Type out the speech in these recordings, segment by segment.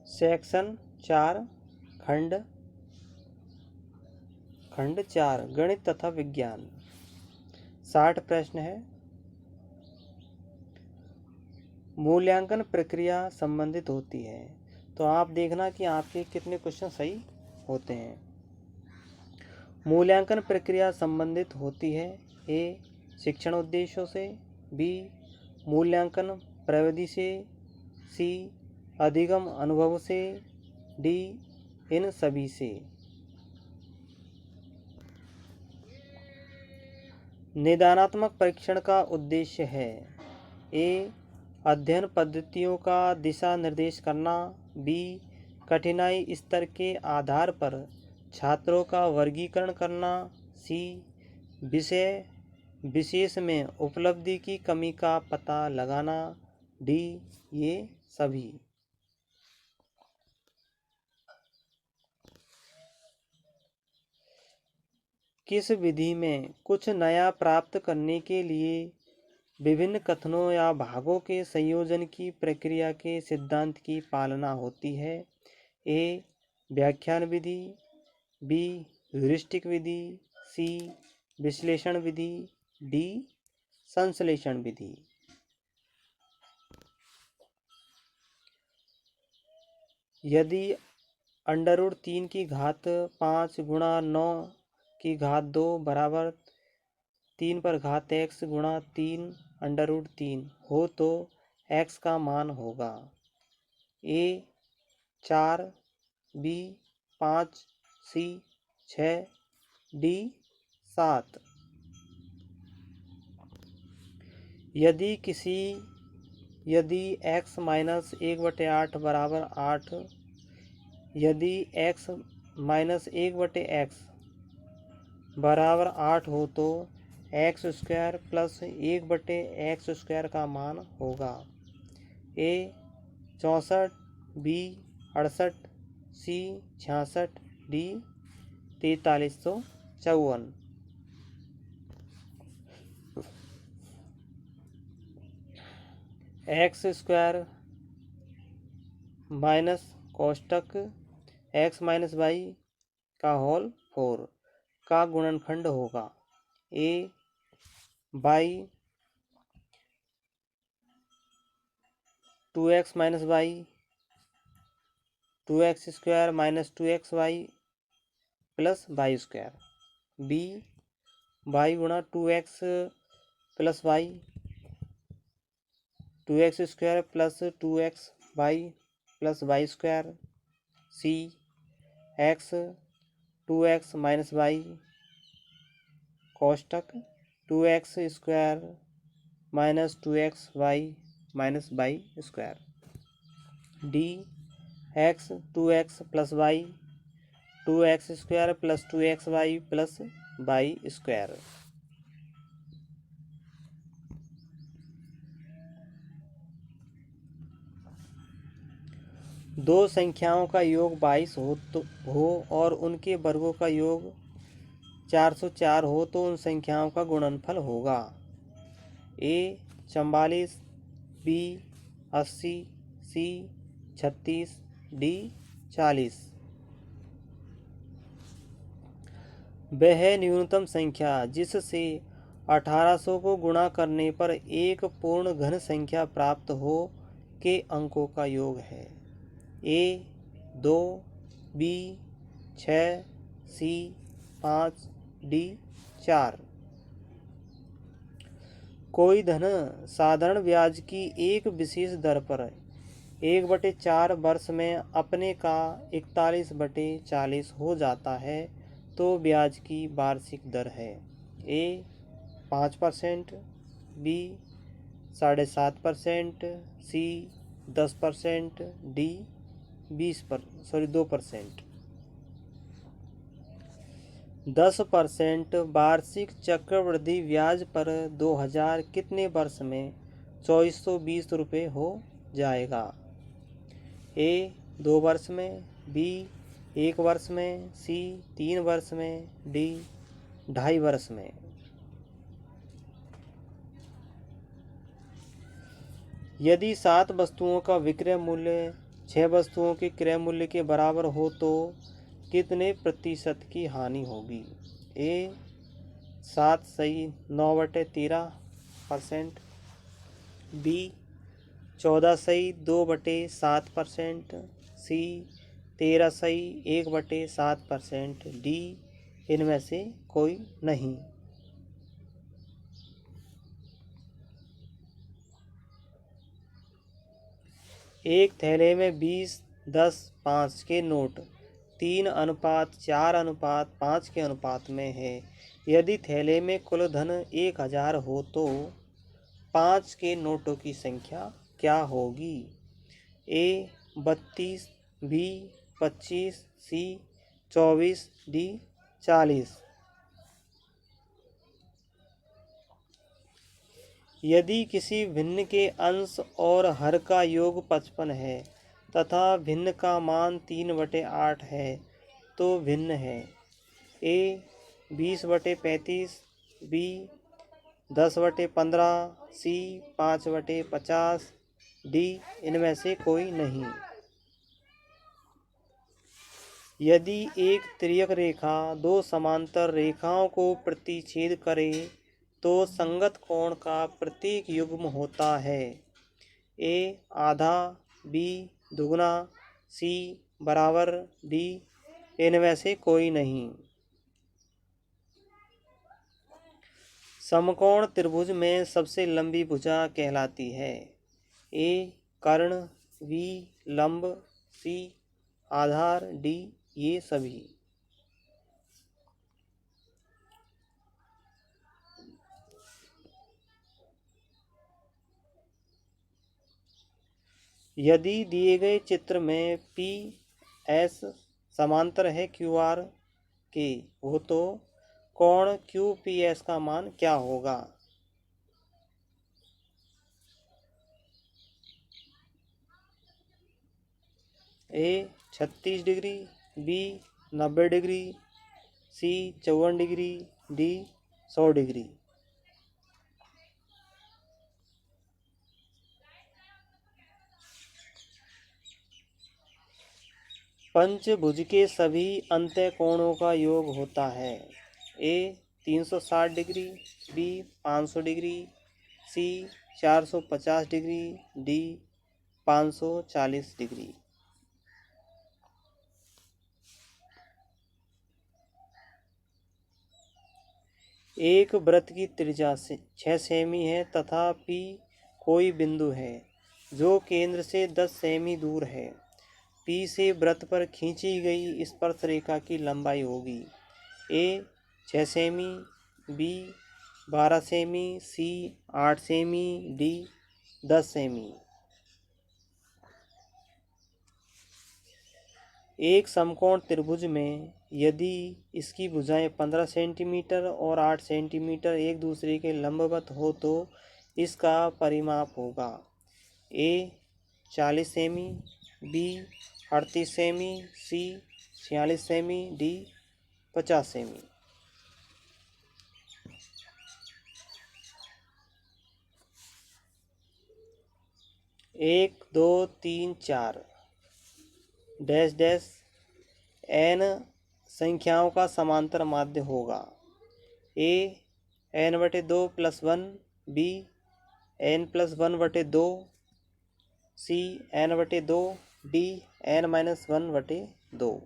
Section 4 खंड 4 गणित तथा विज्ञान। 60 प्रश्न है। मूल्यांकन प्रक्रिया संबंधित होती है, तो आप देखना कि आपके कितने क्वेश्चन सही होते हैं। मूल्यांकन प्रक्रिया संबंधित होती है। ए शिक्षण उद्देश्यों से, बी मूल्यांकन प्रविधि से, सी अधिगम अनुभव से, डी इन सभी से। निदानात्मक परीक्षण का उद्देश्य है ए अध्ययन पद्धतियों का दिशा निर्देश करना, बी कठिनाई स्तर के आधार पर छात्रों का वर्गीकरण करना, सी विषय विशेष में उपलब्धि की कमी का पता लगाना, डी ये सभी। किस विधि में कुछ नया प्राप्त करने के लिए विभिन्न कथनों या भागों के संयोजन की प्रक्रिया के सिद्धांत की पालना होती है? ए व्याख्यान विधि, बी ह्यूरिस्टिक विधि, सी विश्लेषण विधि, डी संश्लेषण विधि। यदि √3 की घात 5 गुणा 9 की घात 2 बराबर 3 पर घात x गुणा 3 √3 हो तो x का मान होगा ए 4, बी 5, सी 6, डी 7। यदि x माइनस 1/8 बराबर 8, यदि x माइनस 1/x बराबर 8 हो तो x² प्लस 1/x² का मान होगा A 64, B 68, C 66, D 4354। x² minus कोष्टक x माइनस y का होल 4 का गुणनखंड होगा A y 2x minus y 2x² minus 2xy plus y², B y गुणा 2x plus y 2x² plus 2xy plus y², C x 2x minus y कोष्टक 2x² minus 2xy minus y², D x 2x plus y 2x² plus 2xy plus y²। दो संख्याओं का योग 22 हो और उनके वर्गों का योग 404 हो तो उन संख्याओं का गुणनफल होगा ए 44, बी 80, सी 36, डी 40। वह न्यूनतम संख्या जिससे 1800 को गुणा करने पर एक पूर्ण घन संख्या प्राप्त हो के अंकों का योग है ए 2, बी 6, सी 5, डी 4। कोई धन साधारण ब्याज की एक विशेष दर पर 1/4 वर्ष में अपने का 41/40 हो जाता है तो ब्याज की वार्षिक दर है ए 5%, बी 7.5%, सी 10%, डी 2%। 10% वार्षिक चक्रवृद्धि ब्याज पर 2000 कितने वर्ष में 2420 रुपये हो जाएगा? ए 2 वर्ष में, बी 1 वर्ष में, सी 3 वर्ष में, डी 2.5 वर्ष में। यदि 7 वस्तुओं का विक्रय मूल्य 6 वस्तुओं के क्रय मूल्य के बराबर हो तो कितने प्रतिशत की हानि होगी? ए 7 सही 9/13%, बी 14 सही 2/7%, सी 13 सही 1/7%, डी इनमें से कोई नहीं। एक थैले में 20, 10, 5 के नोट 3:4:5 के अनुपात में है। यदि थैले में कुल धन 1000 हो तो 5 के नोटों की संख्या क्या होगी? ए 32, बी 25, सी 24, डी 40। यदि किसी भिन्न के अंश और हर का योग 55 है तथा भिन्न का मान 3/8 है तो भिन्न है ए 20/35, बी 10/15, सी 5/50, डी इनमें से कोई नहीं। यदि एक तिर्यक रेखा दो समांतर रेखाओं को प्रतिच्छेद करे तो संगत कोण का प्रतीक युग्म होता है। ए आधा, बी दुगना, सी बराबर, डी इनमें से कोई नहीं। समकोण त्रिभुज में सबसे लंबी भुजा कहलाती है। ए कर्ण, बी लंब, सी आधार, डी ये सभी। यदि दिए गए चित्र में पी एस समांतर है क्यू आर के हो तो कोण क्यू पी एस का मान क्या होगा? ए 36 डिग्री, बी 90 डिग्री, सी 54 डिग्री, डी 100 डिग्री। पंचभुज के सभी अंत्य कोणों का योग होता है। ए 360 डिग्री, बी 500 डिग्री, सी 450 डिग्री, डी 540 डिग्री। एक वृत्त की त्रिज्या 6 सेमी है तथा पी कोई बिंदु है जो केंद्र से 10 सेमी दूर है। पी से वृत्त पर खींची गई स्पर्श रेखा की लंबाई होगी ए 6 सेमी, बी 12 सेमी, सी 8 सेमी, डी 10 सेमी। एक समकोण त्रिभुज में यदि इसकी भुजाएं 15 सेंटीमीटर और 8 सेंटीमीटर एक दूसरे के लंबवत हो तो इसका परिमाप होगा ए 40 सेमी, बी 38 सेमी, सी 46 सेमी, डी 50 सेमी। एक 2 3 4 डैश डैश एन संख्याओं का समांतर माध्य होगा ए n/2 + 1, बी n+1/2, सी n/2, डी n-1/2।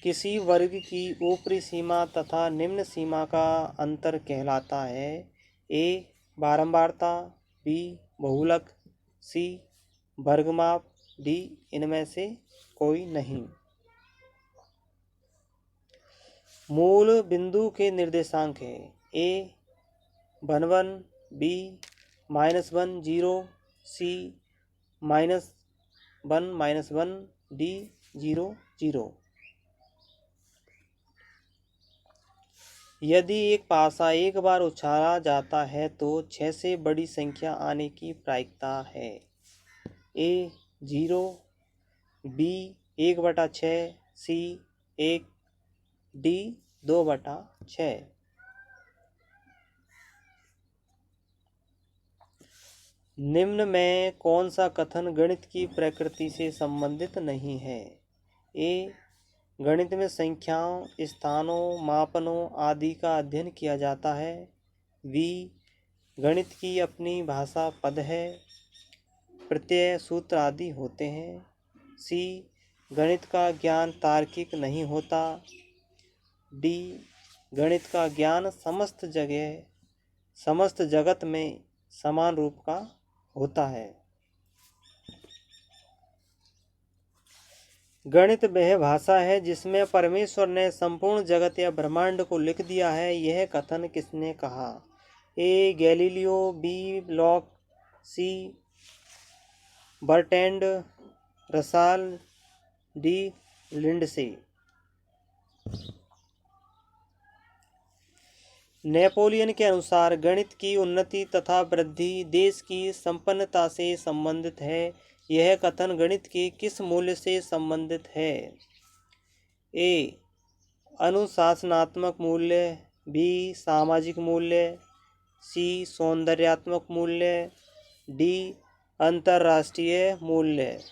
किसी वर्ग की ऊपरी सीमा तथा निम्न सीमा का अंतर कहलाता है ए बारंबारता, बी बहुलक, सी वर्गमाप, डी इनमें से कोई नहीं। मूल बिंदु के निर्देशांक है ए 1 1, बी -1 0, सी -1 -1, डी 0 0। यदि एक पासा एक बार उछाला जाता है तो 6 से बड़ी संख्या आने की प्रायिकता है ए 0, बी 1/6, सी 1, डी 2/6। निम्न में कौन सा कथन गणित की प्रकृति से संबंधित नहीं है? ए, गणित में संख्याओं, स्थानों, मापनों आदि का अध्ययन किया जाता है। बी, गणित की अपनी भाषा पद है, प्रत्यय, सूत्र आदि होते हैं। सी, गणित का ज्ञान तार्किक नहीं होता। डी, गणित का ज्ञान समस्त जगत में समान रूप का होता है। गणित वह भाषा है जिसमें परमेश्वर ने संपूर्ण जगत या ब्रह्मांड को लिख दिया है। यह कथन किसने कहा? A, Galileo. B, Locke. C, Bertrand Russell. D, Lindsay. Napoleon के अनुसार गणित की उन्नति तथा वृद्धि देश की संपन्नता से संबंधित है। यह कथन गणित के किस मूल्य से संबंधित है? ए, अनुशासनात्मक मूल्य। बी, सामाजिक मूल्य। सी, सौंदर्यात्मक मूल्य। डी, अंतर्राष्ट्रीय मूल्य।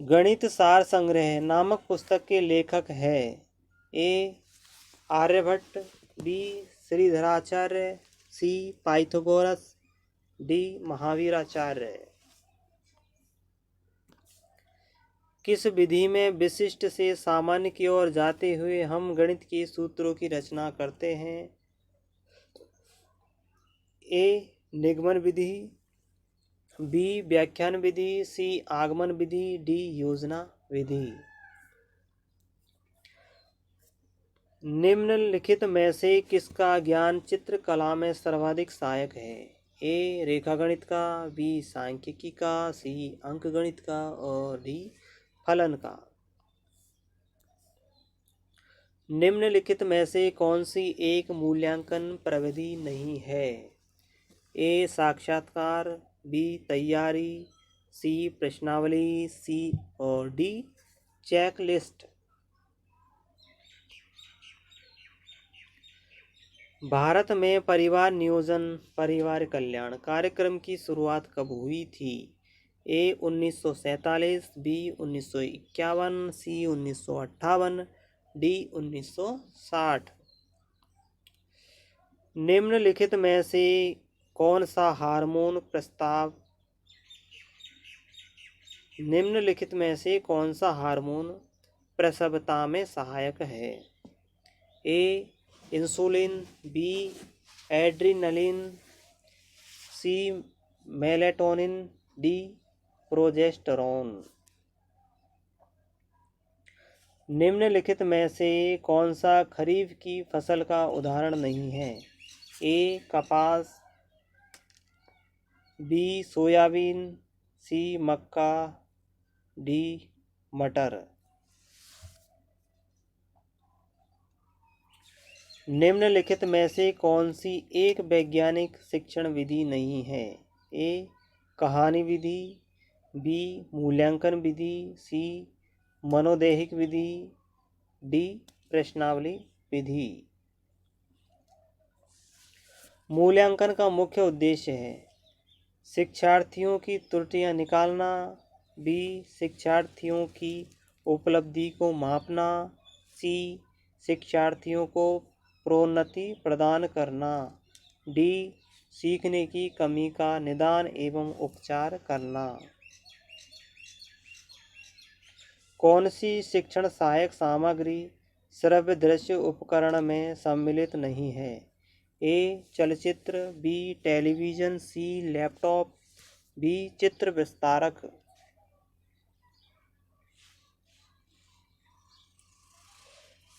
गणित सार संग्रह नामक पुस्तक के लेखक है। ए, आर्यभट्ट। बी, श्रीधराचार्य। सी, पाइथागोरस। डी, महावीराचार्य। किस विधि में विशिष्ट से सामान्य की ओर जाते हुए हम गणित के सूत्रों की रचना करते हैं? ए, निगमन विधि। बी, व्याख्यान विधि। सी, आगमन विधि। डी, योजना विधि। निम्नलिखित में से किसका ज्ञान चित्रकला में सर्वाधिक सहायक है? ए, रेखागणित का। बी, सांख्यिकी का। सी, अंकगणित का। और डी, फलन का। निम्नलिखित में से कौन सी एक मूल्यांकन प्रविधि नहीं है? ए, साक्षात्कार। बी, तैयारी। सी, प्रश्नावली। सी और डी, चेकलिस्ट। भारत में परिवार नियोजन परिवार कल्याण कार्यक्रम की शुरुआत कब हुई थी? ए, 1947। बी, 1951। सी, 1958। डी, 1960। निम्नलिखित में से कौन सा हार्मोन प्रसवता में सहायक है? A, insulin. B, adrenaline. C, melatonin. D, progesterone. निम्नलिखित में से कौन सा खरीफ की फसल का उदाहरण नहीं है? ए, कपास। B, soybean. सी, मक्का। डी, मटर। निम्नलिखित में से कौन सी एक वैज्ञानिक शिक्षण विधि नहीं है? ए, कहानी विधि। बी, मूल्यांकन विधि। सी, मनोदैहिक विधि। डी, प्रश्नावली विधि। मूल्यांकन का मुख्य उद्देश्य है शिक्षार्थियों की त्रुटियां निकालना। बी, शिक्षार्थियों की उपलब्धि को मापना। सी, शिक्षार्थियों को प्रोन्नति प्रदान करना। डी, सीखने की कमी का निदान एवं उपचार करना। कौन सी शिक्षण सहायक सामग्री श्रव्य दृश्य उपकरण में सम्मिलित नहीं है? ए, चलचित्र। B, television. C, laptop. B, चित्र विस्तारक।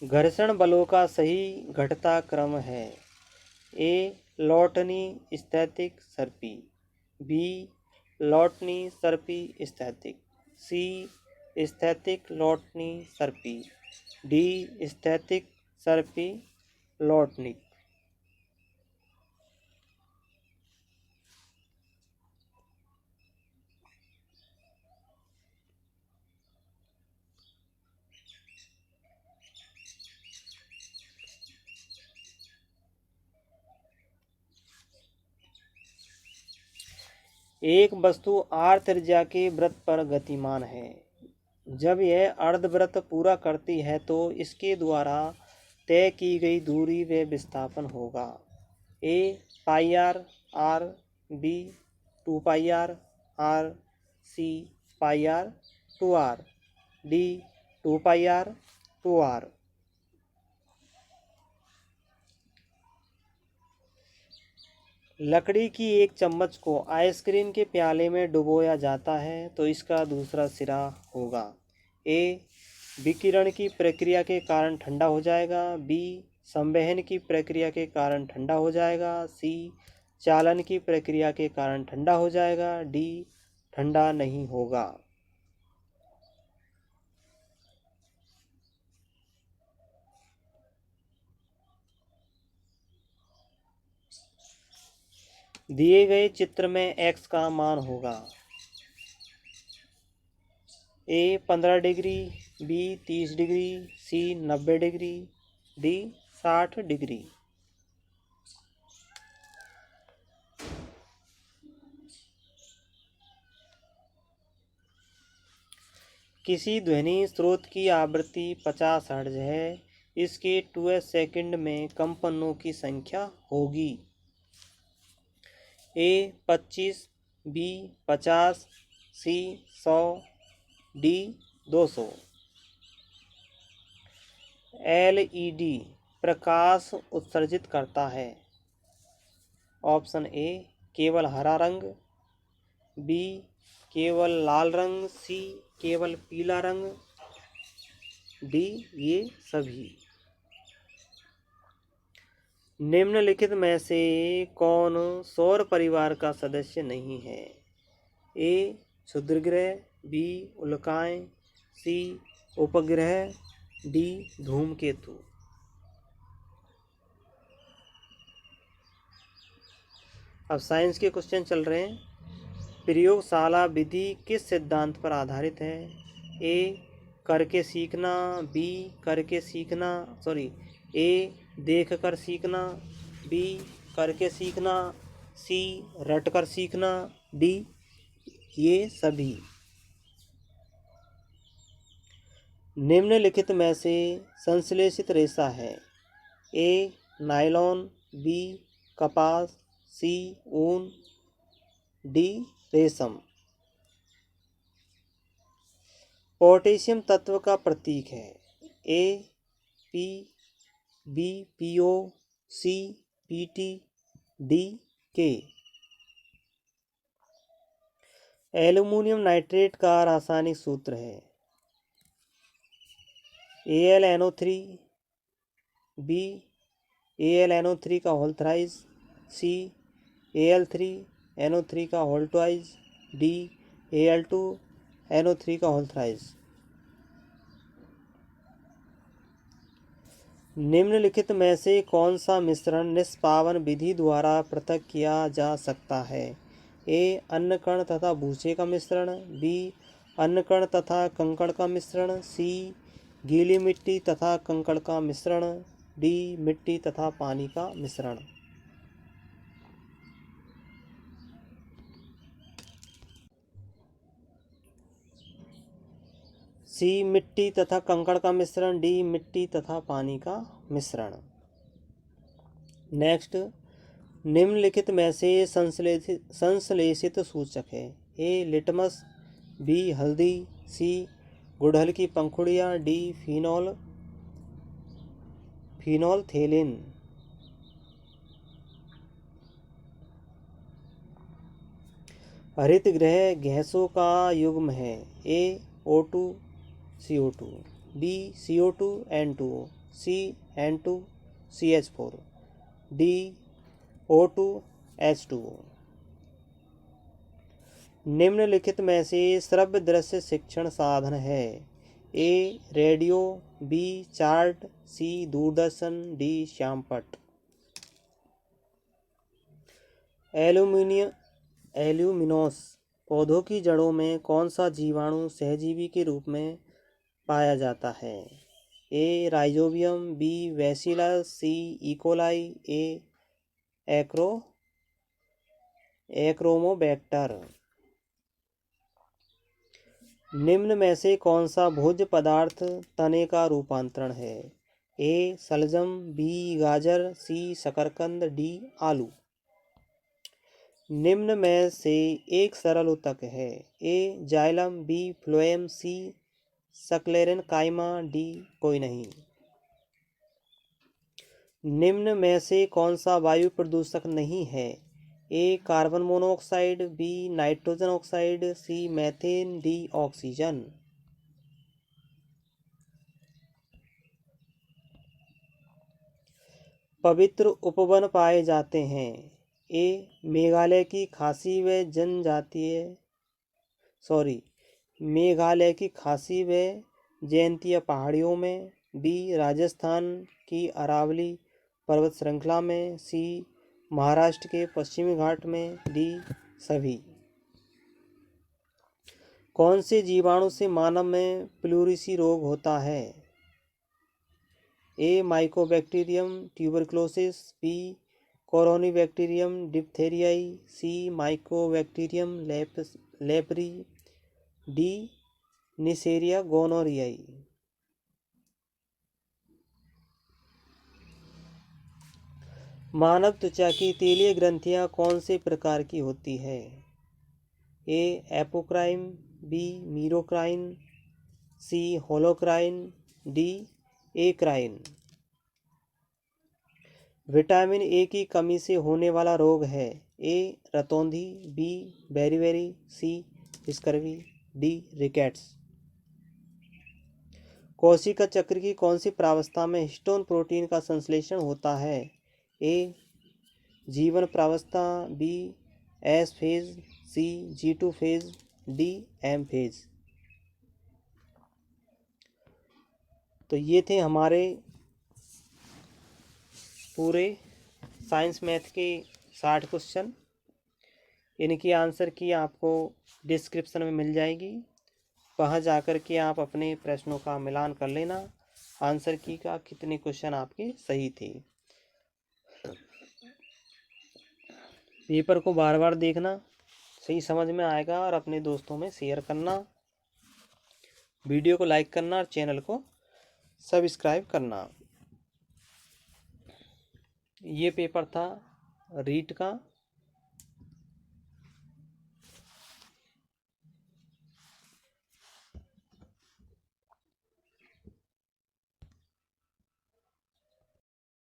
घर्षण बलों का सही घटता क्रम है। ए, लॉटनी स्थैतिक सर्पी। बी, लॉटनी सर्पी स्थैतिक। सी, स्थैतिक लॉटनी सर्पी। डी, स्थैतिक सर्पी लॉटनिक। एक वस्तु आर त्रिज्या के वृत्त पर गतिमान है। जब यह अर्धवृत्त पूरा करती है तो इसके द्वारा तय की गई दूरी व विस्थापन होगा। A pi R R, B 2 pi R R, C pi R 2 R, D 2 pi R 2 R. लकड़ी की एक चम्मच को आइसक्रीम के प्याले में डुबोया जाता है तो इसका दूसरा सिरा होगा। ए विकिरण की प्रक्रिया के कारण ठंडा हो जाएगा, बी संवहन की प्रक्रिया के कारण ठंडा हो जाएगा, सी चालन की प्रक्रिया के कारण ठंडा हो जाएगा, डी ठंडा नहीं होगा। दिए गए चित्र में x का मान होगा ए 15 डिग्री, बी 30 डिग्री, सी 90 डिग्री, डी 60 डिग्री। किसी ध्वनि स्रोत की आवृत्ति 50 हर्ट्ज है। इसके 2 सेकंड में कंपनों की संख्या होगी। ए 25, बी 50, सी 100, डी 200। LED प्रकाश उत्सर्जित करता है। ऑप्शन ए केवल हरा रंग, बी केवल लाल रंग, सी केवल पीला रंग, डी ये सभी। निम्नलिखित में से कौन सौर परिवार का सदस्य नहीं है? ए क्षुद्रग्रह, बी उल्काएं, सी उपग्रह, डी धूमकेतु। अब साइंस के क्वेश्चन चल रहे हैं। प्रयोगशाला विधि किस सिद्धांत पर आधारित है? ए करके सीखना, बी करके सीखना, ए देख कर सीखना, बी करके सीखना, सी रट कर सीखना, डी ये सभी। निम्नलिखित में से संश्लेषित रेशा है? ए नायलॉन, बी कपास, सी ऊन, डी रेशम। पोटेशियम तत्व का प्रतीक है? A P, B PO, C PT, D K. Aluminium nitrate का रासायनिक सूत्र है? AlNO3, बी AlNO3 का होल थ्राइस, सी Al3NO3 का होल ट्वाइस, डी Al2NO3 का होल थ्राइस। निम्नलिखित में से कौन सा मिश्रण निष्पावन विधि द्वारा पृथक किया जा सकता है? ए अन्न कण तथा भूसे का मिश्रण, बी अन्न कण तथा कंकड़ का मिश्रण, सी गीली मिट्टी तथा कंकड़ का मिश्रण, डी मिट्टी तथा पानी का मिश्रण। सी मिट्टी तथा कंकड़ का मिश्रण, डी मिट्टी तथा पानी का मिश्रण। नेक्स्ट, निम्नलिखित में से संश्लेषित सूचक है? ए लिटमस, बी हल्दी, सी गुड़हल की पंखुड़ियाँ, डी फिनोल्फथेलिन। हरित गृह गैसों का युग्म है? A O2 CO2, B CO2 N2O, C N2 CH4, D O2 H2O। निम्नलिखित में से श्रव्य दृश्य शिक्षण साधन है? ए रेडियो, बी चार्ट, सी दूरदर्शन, डी श्यामपट्ट। एल्यूमिनोस पौधों की जड़ों में कौन सा जीवाणु सहजीवी के रूप में पाया जाता है? ए राइजोबियम, बी बैसिलस, सी इकोलाई, ए एक्रोमोबैक्टर। निम्न में से कौन सा भोज्य पदार्थ तने का रूपांतरण है? ए शलजम, बी गाजर, सी शकरकंद, डी आलू। निम्न में से एक सरल ऊतक है? ए जाइलम, बी फ्लोएम, सी सक्लेरन काइमा, डी कोई नहीं। निम्न में से कौन सा वायु प्रदूषक नहीं है? A carbon monoxide, B nitrogen oxide, C methane, D oxygen. पवित्र उपवन पाए जाते हैं? ए मेघालय की खासी व मेघालय की खासी व जयंतिया पहाड़ियों में, बी राजस्थान की अरावली पर्वत श्रृंखला में, सी महाराष्ट्र के पश्चिमी घाट में, डी सभी। कौन से जीवाणु से मानव में प्लूरिसी रोग होता है? ए माइकोबैक्टीरियम ट्यूबरक्लोसिस, बी कोरोनीबैक्टीरियम डिप्थेरियाई, सी माइकोबैक्टीरियम लेप्री, डी निसेरिया गोनोरियाई। मानव त्वचा की तैलीय ग्रंथियां कौन से प्रकार की होती है? A apocrine, B merocrine, C holocrine, D eccrine. Vitamin A की कमी से होने वाला रोग है? ए रतौंधी, B beriberi, C scurvy, D rickets. कोशिका चक्र की कौन सी प्रावस्था में हिस्टोन प्रोटीन का संश्लेषण होता है? ए जीवन प्रावस्था, B S phase, C G2 phase, D M phase. तो ये थे हमारे पूरे साइंस मैथ के 60 क्वेश्चन। इनकी आंसर की आपको डिस्क्रिप्शन में मिल जाएगी, वहाँ जाकर के आप अपने प्रश्नों का मिलान कर लेना, आंसर की का कितने क्वेश्चन आपके सही थे। पेपर को बार बार देखना, सही समझ में आएगा, और अपने दोस्तों में शेयर करना, वीडियो को लाइक करना और चैनल को सब्सक्राइब करना। ये पेपर था रीट का।